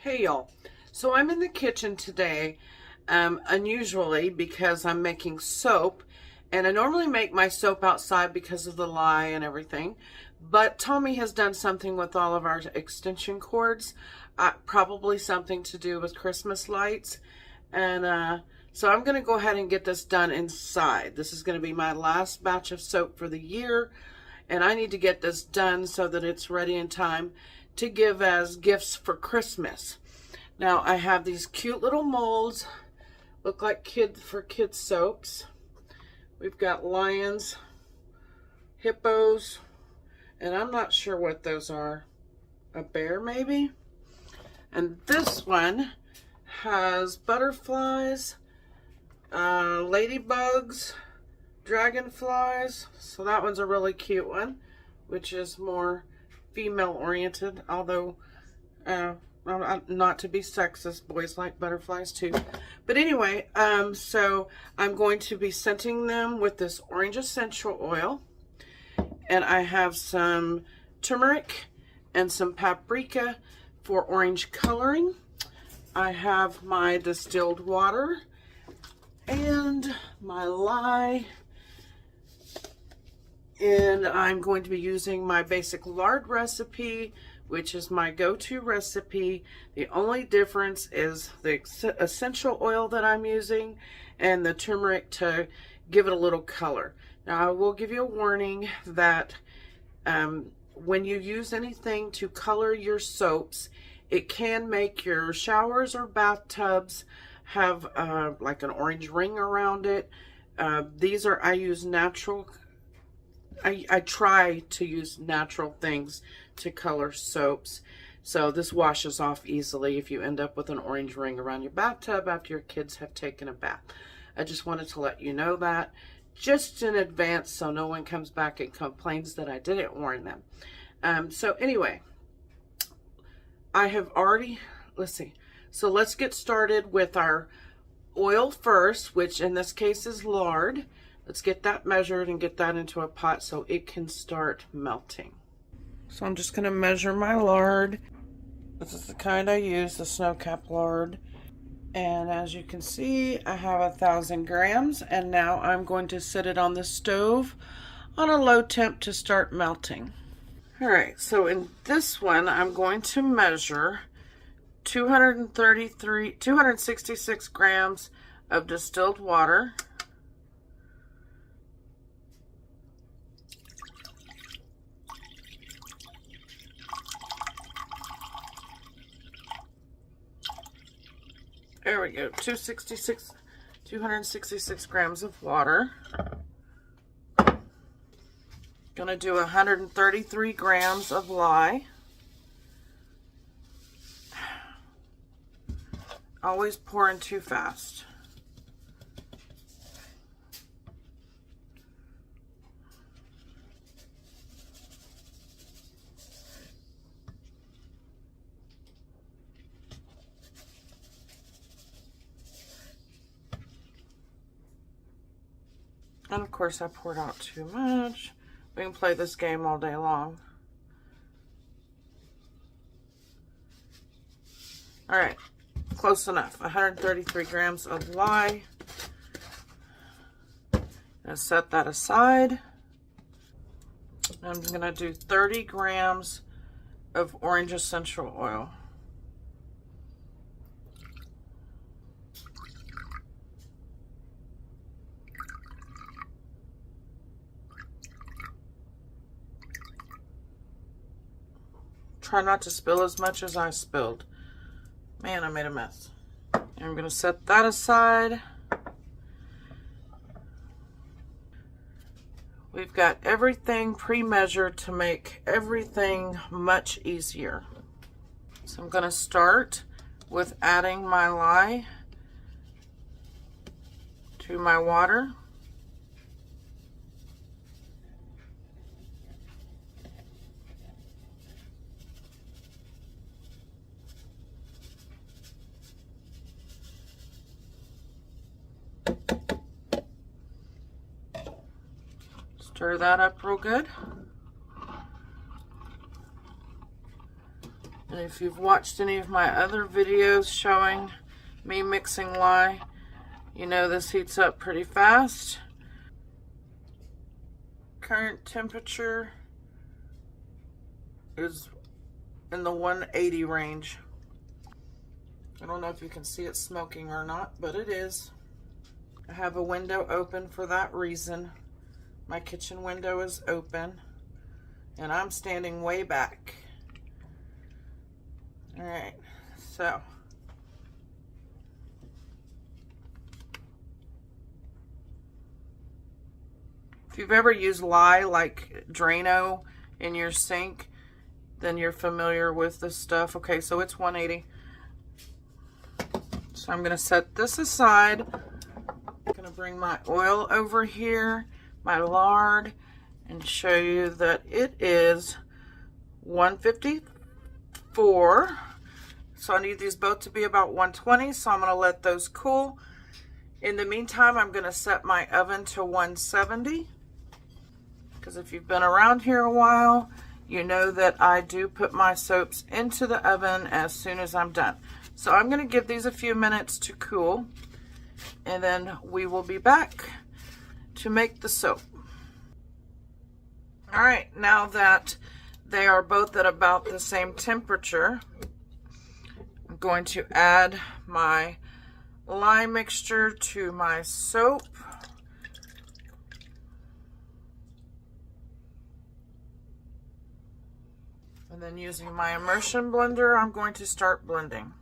Hey y'all, so I'm in the kitchen today, unusually because I'm making soap, and I normally make my soap outside because of the lye and everything, but Tommy has done something with all of our extension cords, probably something to do with Christmas lights, and so I'm going to go ahead and get this done inside. This is going to be my last batch of soap for the year, and I need to get this done so that it's ready in time to give as gifts for Christmas. Now I have these cute little molds, look like kids soaps. We've got lions, hippos, and I'm not sure what those are. A bear maybe? And this one has butterflies, ladybugs, dragonflies. So that one's a really cute one, which is more female oriented, although not to be sexist, boys like butterflies too. But anyway, so I'm going to be scenting them with this orange essential oil, and I have some turmeric and some paprika for orange coloring. I have my distilled water and my lye, and I'm going to be using my basic lard recipe, which is my go-to recipe. The only difference is the essential oil that I'm using and the turmeric to give it a little color. Now I will give you a warning that when you use anything to color your soaps, it can make your showers or bathtubs have like an orange ring around it. I use natural. I try to use natural things to color soaps. So this washes off easily if you end up with an orange ring around your bathtub after your kids have taken a bath. I just wanted to let you know that just in advance so no one comes back and complains that I didn't warn them. So anyway, I have already, let's see. So let's get started with our oil first, which in this case is lard. Let's get that measured and get that into a pot so it can start melting. So I'm just going to measure my lard. This is the kind I use, the snowcap lard. And as you can see, I have 1,000 grams. And now I'm going to set it on the stove on a low temp to start melting. All right, so in this one, I'm going to measure 266 grams of distilled water. There we go, 266 grams of water. Gonna do 133 grams of lye. Always pouring too fast. And of course I poured out too much. We can play this game all day long. All right, close enough. 133 grams of lye. Gonna set that aside. I'm gonna do 30 grams of orange essential oil. Try not to spill as much as I spilled. Man, I made a mess. And I'm gonna set that aside. We've got everything pre-measured to make everything much easier. So I'm gonna start with adding my lye to my water. Stir that up real good. And if you've watched any of my other videos showing me mixing lye, you know this heats up pretty fast. Current temperature is in the 180 range. I don't know if you can see it smoking or not, but it is. I have a window open for that reason. My kitchen window is open, and I'm standing way back. All right, so if you've ever used lye like Drano in your sink, then you're familiar with this stuff. Okay, so it's 180. So I'm gonna set this aside. I'm gonna bring my oil over here, my lard, and show you that it is 154. So I need these both to be about 120, so I'm gonna let those cool. In the meantime, I'm gonna set my oven to 170, because if you've been around here a while, you know that I do put my soaps into the oven as soon as I'm done. So I'm gonna give these a few minutes to cool, and then we will be back to make the soap. All right, now that they are both at about the same temperature, I'm going to add my lye mixture to my soap. And then using my immersion blender, I'm going to start blending.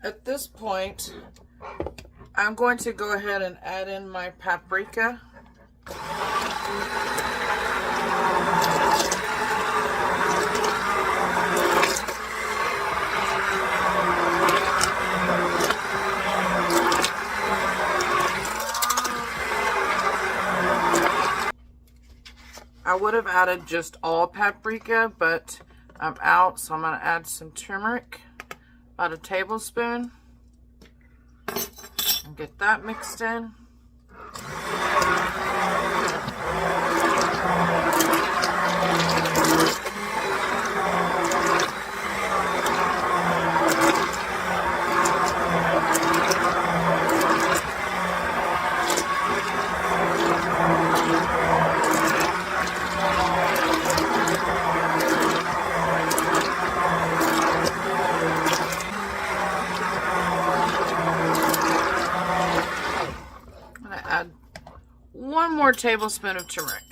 At this point, I'm going to go ahead and add in my paprika. I would have added just all paprika, but I'm out, so I'm going to add some turmeric, about a tablespoon, and get that mixed in. tablespoon of turmeric.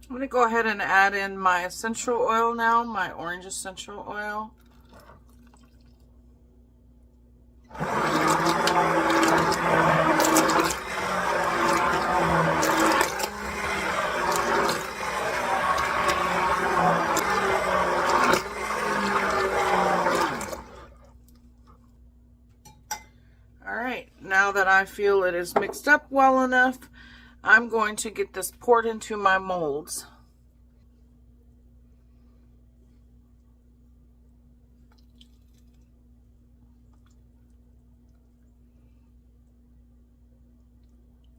I'm going to go ahead and add in my essential oil now, my orange essential oil. Alright, now that I feel it is mixed up well enough, I'm going to get this poured into my molds.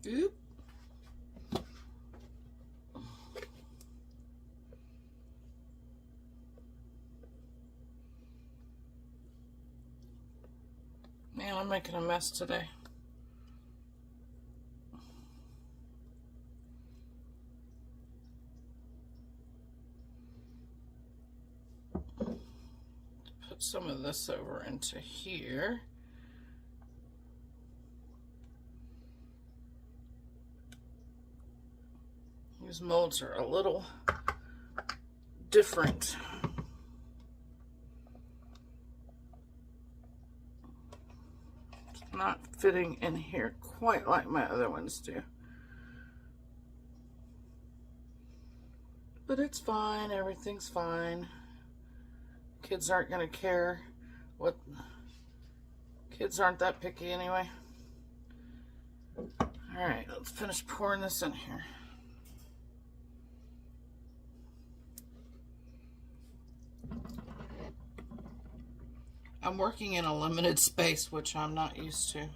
Oop. Man, I'm making a mess today. Put some of this over into here. These molds are a little different. It's not fitting in here quite like my other ones do. But it's fine, everything's fine. Kids aren't gonna care what, kids aren't that picky anyway. Alright, let's finish pouring this in here. I'm working in a limited space, which I'm not used to.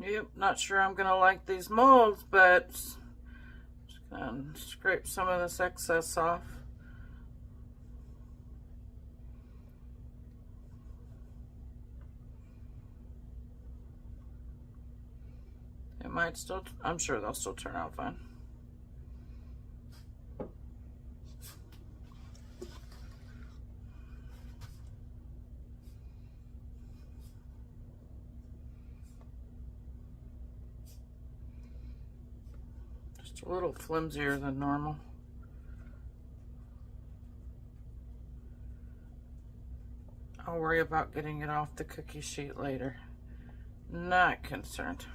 Yep, not sure I'm gonna like these molds, but just gonna scrape some of this excess off. It might still, I'm sure they'll still turn out fine. Just a little flimsier than normal. I'll worry about getting it off the cookie sheet later. Not concerned.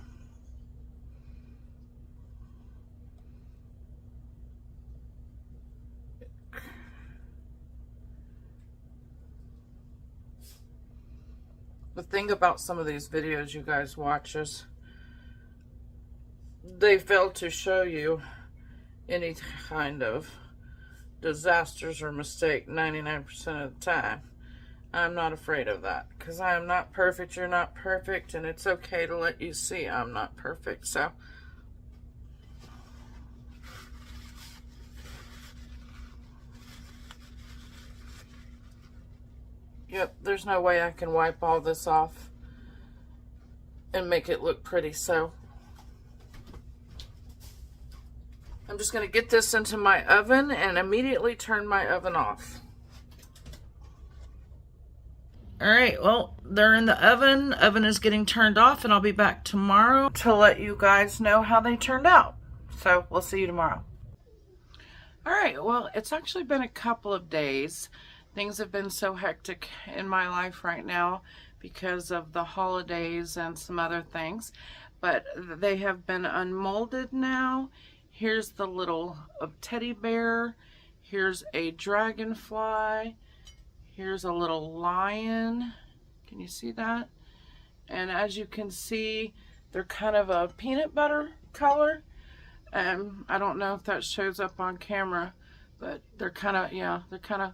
The thing about some of these videos you guys watch is they fail to show you any kind of disasters or mistake 99% of the time. I'm not afraid of that because I am not perfect. You're not perfect, and it's okay to let you see I'm not perfect. So yep, there's no way I can wipe all this off and make it look pretty, so I'm just going to get this into my oven and immediately turn my oven off. All right, well, they're in the oven. Oven is getting turned off, and I'll be back tomorrow to let you guys know how they turned out. So we'll see you tomorrow. All right, well, it's actually been a couple of days. Things have been so hectic in my life right now because of the holidays and some other things, but they have been unmolded now. Here's the little teddy bear. Here's a dragonfly. Here's a little lion. Can you see that? And as you can see, they're kind of a peanut butter color. I don't know if that shows up on camera, but they're kind of, yeah, they're kind of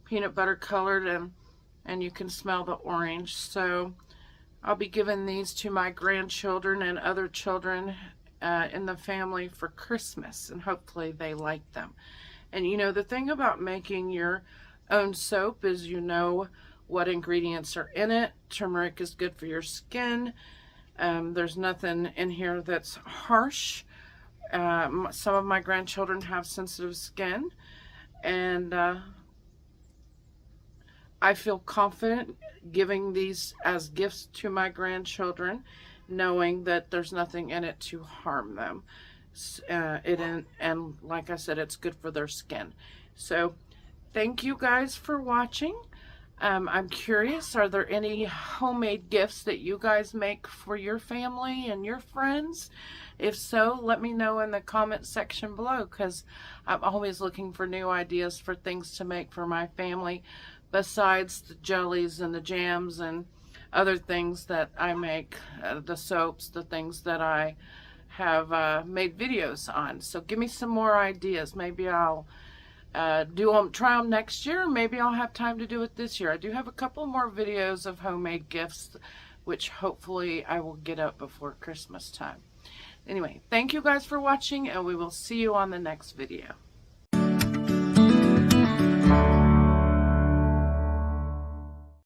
peanut butter colored, and you can smell the orange. So I'll be giving these to my grandchildren and other children in the family for Christmas, and hopefully they like them. And you know, the thing about making your own soap is you know what ingredients are in it. Turmeric is good for your skin. There's nothing in here that's harsh. Some of my grandchildren have sensitive skin, and I feel confident giving these as gifts to my grandchildren, knowing that there's nothing in it to harm them. And like I said, it's good for their skin. So thank you guys for watching. I'm curious, are there any homemade gifts that you guys make for your family and your friends? If so, let me know in the comment section below, because I'm always looking for new ideas for things to make for my family, besides the jellies and the jams and other things that I make, the soaps, the things that I have made videos on. So give me some more ideas. Maybe I'll try them next year. Maybe I'll have time to do it this year. I do have a couple more videos of homemade gifts, which hopefully I will get up before Christmas time. Anyway, thank you guys for watching, and we will see you on the next video.